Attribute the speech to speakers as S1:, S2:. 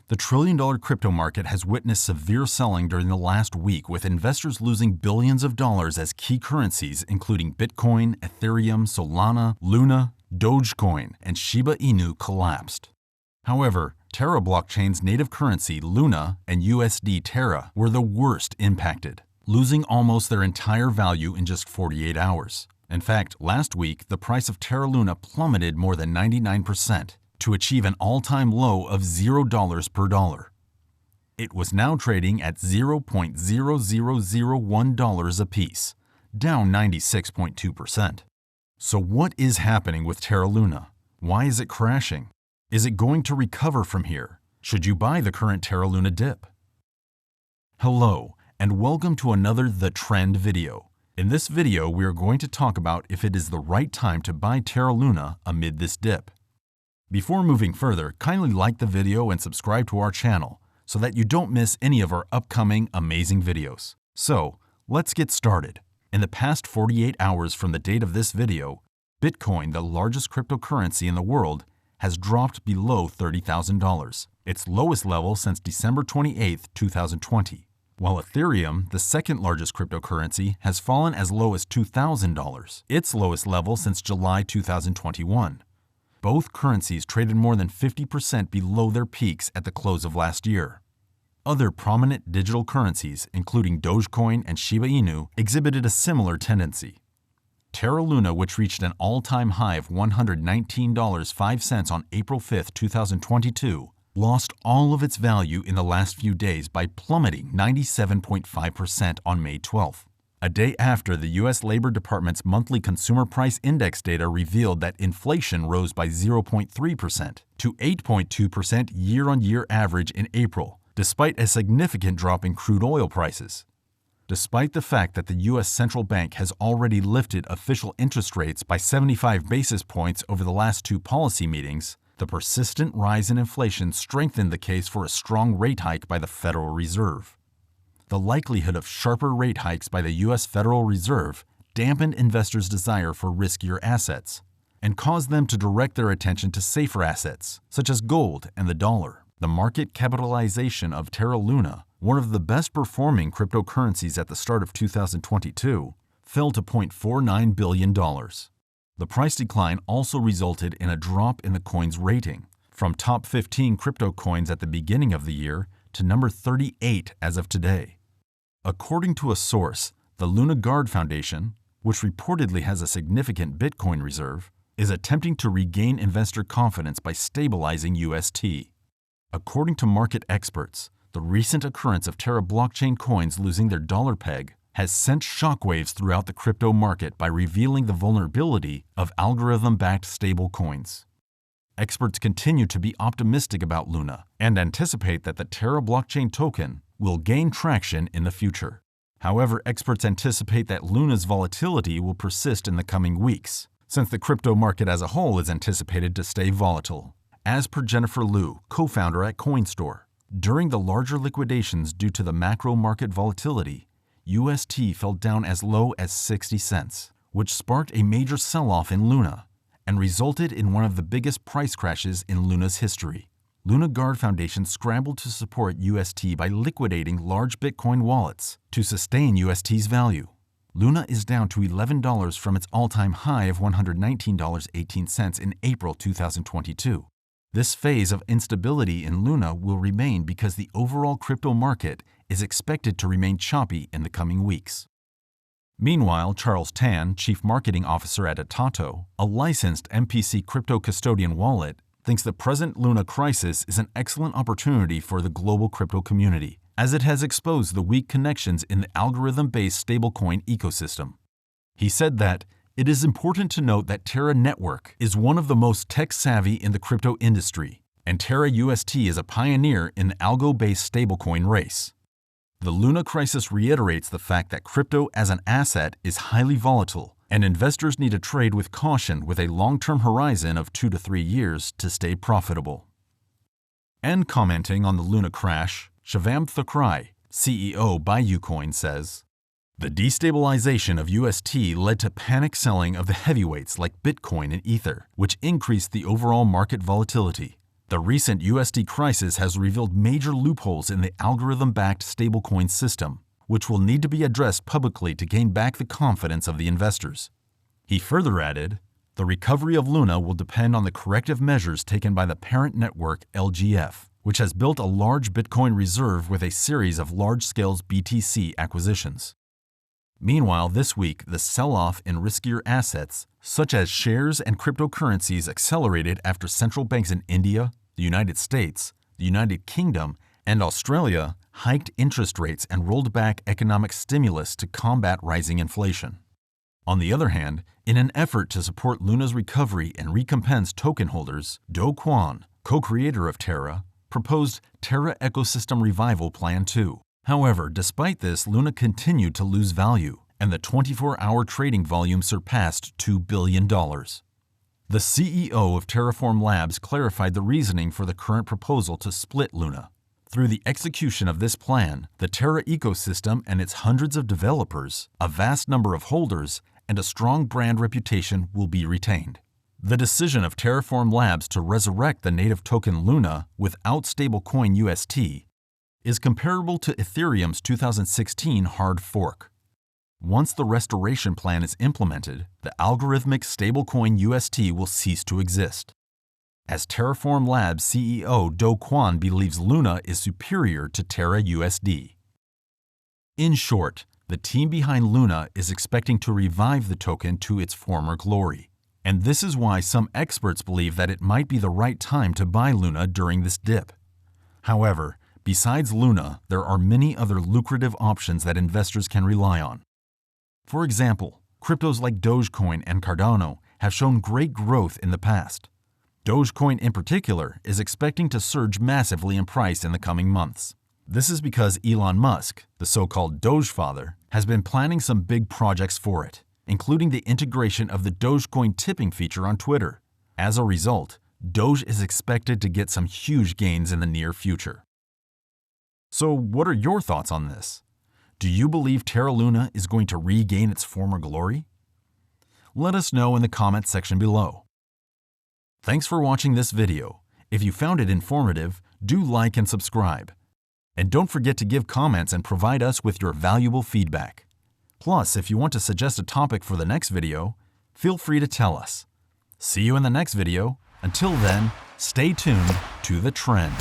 S1: The trillion-dollar crypto market has witnessed severe selling during the last week, with investors losing billions of dollars as key currencies, including Bitcoin, Ethereum, Solana, Luna, Dogecoin, and Shiba Inu collapsed. However, Terra blockchain's native currency, Luna, and USD Terra were the worst impacted, losing almost their entire value in just 48 hours. In fact, last week, the price of Terra Luna plummeted more than 99%. To achieve an all-time low of $0 per dollar. It was now trading at $0.0001 apiece, down 96.2%. So what is happening with Terra Luna? Why is it crashing? Is it going to recover from here? Should you buy the current Terra Luna dip? Hello, and welcome to another The Trend video. In this video, we are going to talk about if it is the right time to buy Terra Luna amid this dip. Before moving further, kindly like the video and subscribe to our channel so that you don't miss any of our upcoming amazing videos. So, let's get started. In the past 48 hours from the date of this video, Bitcoin, the largest cryptocurrency in the world, has dropped below $30,000, its lowest level since December 28, 2020, while Ethereum, the second largest cryptocurrency, has fallen as low as $2,000, its lowest level since July 2021. Both currencies traded more than 50% below their peaks at the close of last year. Other prominent digital currencies, including Dogecoin and Shiba Inu, exhibited a similar tendency. Terra Luna, which reached an all-time high of $119.05 on April 5, 2022, lost all of its value in the last few days by plummeting 97.5% on May 12th. A day after the U.S. Labor Department's monthly Consumer Price Index data revealed that inflation rose by 0.3% to 8.2% year-on-year average in April, despite a significant drop in crude oil prices. Despite the fact that the U.S. Central Bank has already lifted official interest rates by 75 basis points over the last two policy meetings, the persistent rise in inflation strengthened the case for a strong rate hike by the Federal Reserve. The likelihood of sharper rate hikes by the U.S. Federal Reserve dampened investors' desire for riskier assets and caused them to direct their attention to safer assets, such as gold and the dollar. The market capitalization of Terra Luna, one of the best-performing cryptocurrencies at the start of 2022, fell to $0.49 billion. The price decline also resulted in a drop in the coin's rating, from top 15 crypto coins at the beginning of the year to number 38 as of today. According to a source, the Luna Guard Foundation, which reportedly has a significant Bitcoin reserve, is attempting to regain investor confidence by stabilizing UST. According to market experts, the recent occurrence of Terra blockchain coins losing their dollar peg has sent shockwaves throughout the crypto market by revealing the vulnerability of algorithm-backed stablecoins. Experts continue to be optimistic about Luna and anticipate that the Terra blockchain token will gain traction in the future. However, experts anticipate that Luna's volatility will persist in the coming weeks, since the crypto market as a whole is anticipated to stay volatile. As per Jennifer Liu, co-founder at CoinStore, during the larger liquidations due to the macro market volatility, UST fell down as low as 60 cents, which sparked a major sell-off in Luna and resulted in one of the biggest price crashes in Luna's history. Luna Guard Foundation scrambled to support UST by liquidating large Bitcoin wallets to sustain UST's value. Luna is down to $11 from its all-time high of $119.18 in April 2022. This phase of instability in Luna will remain because the overall crypto market is expected to remain choppy in the coming weeks. Meanwhile, Charles Tan, Chief Marketing Officer at Atato, a licensed MPC crypto custodian wallet, thinks the present Luna crisis is an excellent opportunity for the global crypto community, as it has exposed the weak connections in the algorithm-based stablecoin ecosystem. He said that, "It is important to note that Terra Network is one of the most tech-savvy in the crypto industry, and Terra UST is a pioneer in the algo-based stablecoin race. The Luna crisis reiterates the fact that crypto as an asset is highly volatile, and investors need to trade with caution with a long-term horizon of 2 to 3 years to stay profitable." And commenting on the Luna crash, Shivam Thakrai, CEO BayuCoin, says, "The destabilization of UST led to panic selling of the heavyweights like Bitcoin and Ether, which increased the overall market volatility. The recent USD crisis has revealed major loopholes in the algorithm-backed stablecoin system, which will need to be addressed publicly to gain back the confidence of the investors. He further added, "The recovery of Luna will depend on the corrective measures taken by the parent network LGF, which has built a large Bitcoin reserve with a series of large-scale BTC acquisitions." Meanwhile, this week, the sell-off in riskier assets, such as shares and cryptocurrencies, accelerated after central banks in India, the United States, the United Kingdom, and Australia hiked interest rates and rolled back economic stimulus to combat rising inflation. On the other hand, in an effort to support Luna's recovery and recompense token holders, ZOEKWOODEN, co-creator of Terra, proposed Terra Ecosystem Revival Plan 2. However, despite this, Luna continued to lose value, and the 24-hour trading volume surpassed $2 billion. The CEO of Terraform Labs clarified the reasoning for the current proposal to split Luna. Through the execution of this plan, the Terra ecosystem and its hundreds of developers, a vast number of holders, and a strong brand reputation will be retained. The decision of Terraform Labs to resurrect the native token Luna without stablecoin UST is comparable to Ethereum's 2016 hard fork. Once the restoration plan is implemented, the algorithmic stablecoin UST will cease to exist. As Terraform Labs CEO ZOEKWOODEN believes Luna is superior to Terra USD. In short, the team behind Luna is expecting to revive the token to its former glory. And this is why some experts believe that it might be the right time to buy Luna during this dip. However, besides Luna, there are many other lucrative options that investors can rely on. For example, cryptos like Dogecoin and Cardano have shown great growth in the past. Dogecoin in particular is expecting to surge massively in price in the coming months. This is because Elon Musk, the so-called Doge father, has been planning some big projects for it, including the integration of the Dogecoin tipping feature on Twitter. As a result, Doge is expected to get some huge gains in the near future. So what are your thoughts on this? Do you believe Terra Luna is going to regain its former glory? Let us know in the comment section below. Thanks for watching this video. If you found it informative, do like and subscribe. And don't forget to give comments and provide us with your valuable feedback. Plus, if you want to suggest a topic for the next video, feel free to tell us. See you in the next video. Until then, stay tuned to the trend.